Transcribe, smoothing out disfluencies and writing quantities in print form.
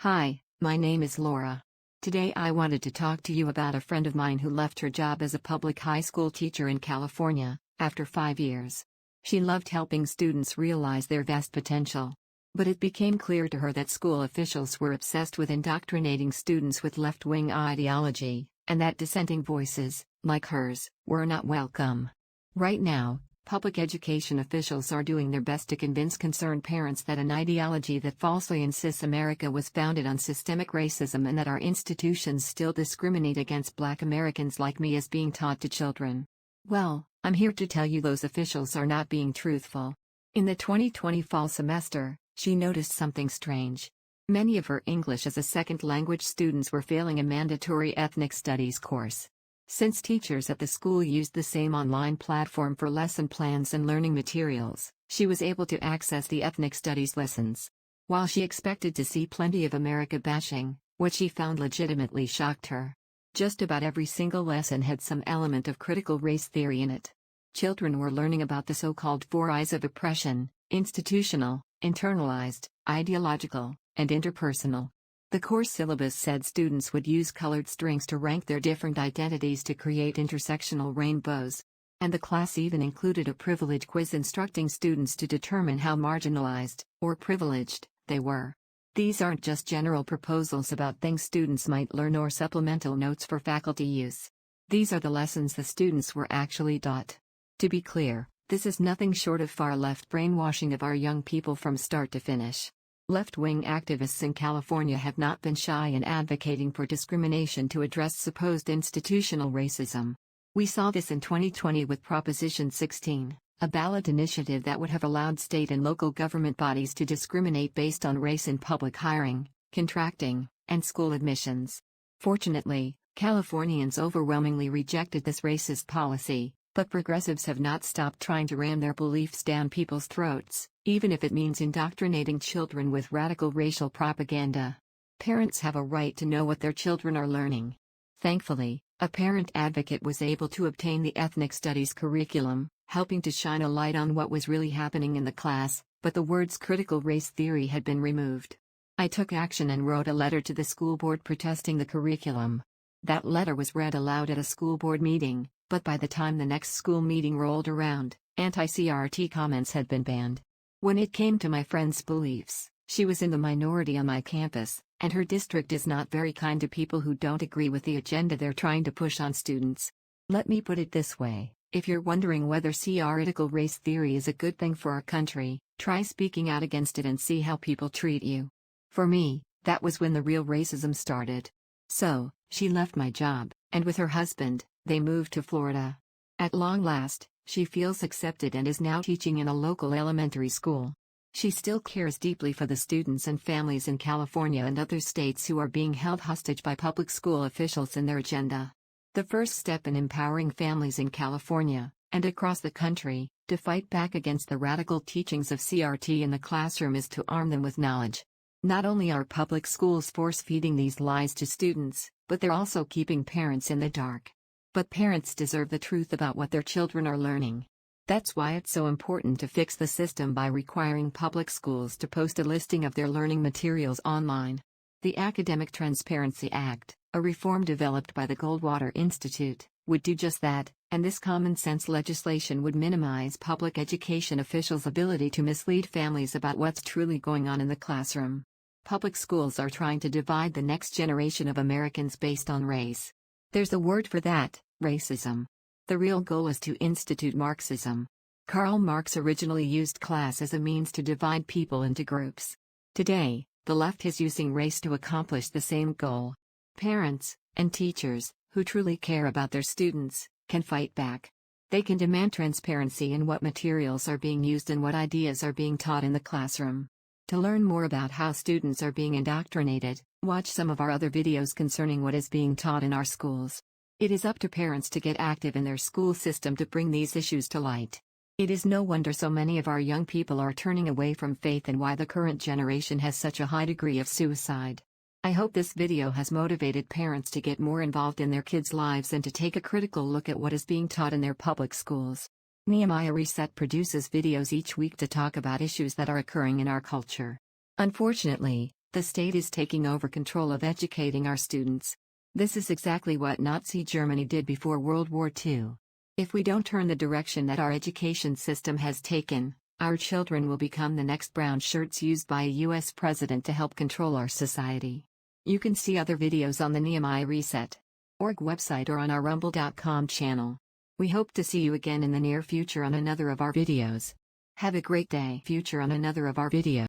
Hi, my name is Laura. Today I wanted to talk to you about a friend of mine who left her job as a public high school teacher in California, after 5 years. She loved helping students realize their vast potential. But it became clear to her that school officials were obsessed with indoctrinating students with left-wing ideology, and that dissenting voices, like hers, were not welcome. Right now, public education officials are doing their best to convince concerned parents that an ideology that falsely insists America was founded on systemic racism and that our institutions still discriminate against Black Americans like me is being taught to children. Well, I'm here to tell you those officials are not being truthful. In the 2020 fall semester, she noticed something strange. Many of her English as a second language students were failing a mandatory ethnic studies course. Since teachers at the school used the same online platform for lesson plans and learning materials, she was able to access the ethnic studies lessons. While she expected to see plenty of America bashing, what she found legitimately shocked her. Just about every single lesson had some element of critical race theory in it. Children were learning about the so-called 4 I's of oppression: institutional, internalized, ideological, and interpersonal. The course syllabus said students would use colored strings to rank their different identities to create intersectional rainbows. And the class even included a privilege quiz instructing students to determine how marginalized, or privileged, they were. These aren't just general proposals about things students might learn or supplemental notes for faculty use. These are the lessons the students were actually taught. To be clear, this is nothing short of far-left brainwashing of our young people from start to finish. Left-wing activists in California have not been shy in advocating for discrimination to address supposed institutional racism. We saw this in 2020 with Proposition 16, a ballot initiative that would have allowed state and local government bodies to discriminate based on race in public hiring, contracting, and school admissions. Fortunately, Californians overwhelmingly rejected this racist policy, but progressives have not stopped trying to ram their beliefs down people's throats, even if it means indoctrinating children with radical racial propaganda. Parents have a right to know what their children are learning. Thankfully, a parent advocate was able to obtain the ethnic studies curriculum, helping to shine a light on what was really happening in the class, but the words critical race theory had been removed. I took action and wrote a letter to the school board protesting the curriculum. That letter was read aloud at a school board meeting, but by the time the next school meeting rolled around, anti-CRT comments had been banned. When it came to my friend's beliefs, she was in the minority on my campus, and her district is not very kind to people who don't agree with the agenda they're trying to push on students. Let me put it this way: if you're wondering whether critical race theory is a good thing for our country, try speaking out against it and see how people treat you. For me, that was when the real racism started. So, she left my job, and with her husband, they moved to Florida. At long last, she feels accepted and is now teaching in a local elementary school. She still cares deeply for the students and families in California and other states who are being held hostage by public school officials and their agenda. The first step in empowering families in California, and across the country, to fight back against the radical teachings of CRT in the classroom is to arm them with knowledge. Not only are public schools force-feeding these lies to students, but they're also keeping parents in the dark. But parents deserve the truth about what their children are learning. That's why it's so important to fix the system by requiring public schools to post a listing of their learning materials online. The Academic Transparency Act, a reform developed by the Goldwater Institute, would do just that, and this common-sense legislation would minimize public education officials' ability to mislead families about what's truly going on in the classroom. Public schools are trying to divide the next generation of Americans based on race. There's a word for that: racism. The real goal is to institute Marxism. Karl Marx originally used class as a means to divide people into groups. Today, the left is using race to accomplish the same goal. Parents, and teachers, who truly care about their students, can fight back. They can demand transparency in what materials are being used and what ideas are being taught in the classroom. To learn more about how students are being indoctrinated, watch some of our other videos concerning what is being taught in our schools. It is up to parents to get active in their school system to bring these issues to light. It is no wonder so many of our young people are turning away from faith and why the current generation has such a high degree of suicide. I hope this video has motivated parents to get more involved in their kids' lives and to take a critical look at what is being taught in their public schools. Nehemiah Reset produces videos each week to talk about issues that are occurring in our culture. Unfortunately, The state is taking over control of educating our students. This is exactly what Nazi Germany did before World War II. If we don't turn the direction that our education system has taken, our children will become the next brown shirts used by a US president to help control our society. You can see other videos on the Nehemiah Reset.org website or on our rumble.com channel. We hope to see you again in the near future on another of our videos. Have a great day. Future on another of our videos.